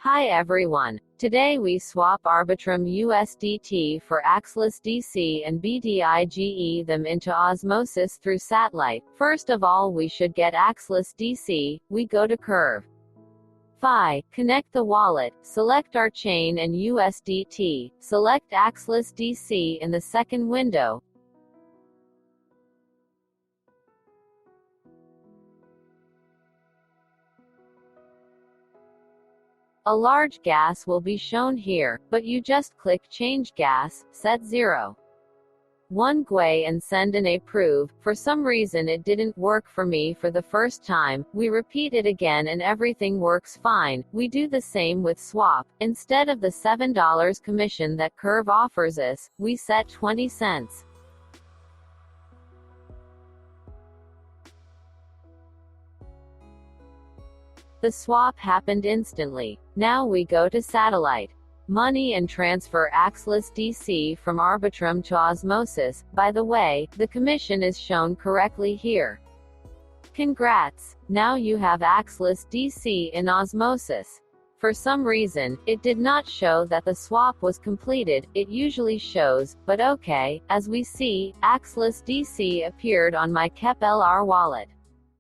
Hi everyone. Today we swap Arbitrum USDT for Axelis DC and BDIGE them into Osmosis through satellite. First of all, we should get Axelis DC. We go to Curve. Fi, connect the wallet, select our chain and USDT, select Axelis DC in the second window. A large gas will be shown here, but you just click Change Gas, set 0.1 GUI and send an approve. For some reason it didn't work for me for the first time. We repeat it again and everything works fine. We do the same with swap. Instead of the $7 commission that Curve offers us, we set 20 cents. The swap happened instantly. Now we go to satellite. Money and transfer Axelis DC from Arbitrum to Osmosis. By the way, the commission is shown correctly here. Congrats! Now you have Axelis DC in Osmosis. For some reason, it did not show that the swap was completed. It usually shows, but okay. As we see, Axelis DC appeared on my KEP LR wallet.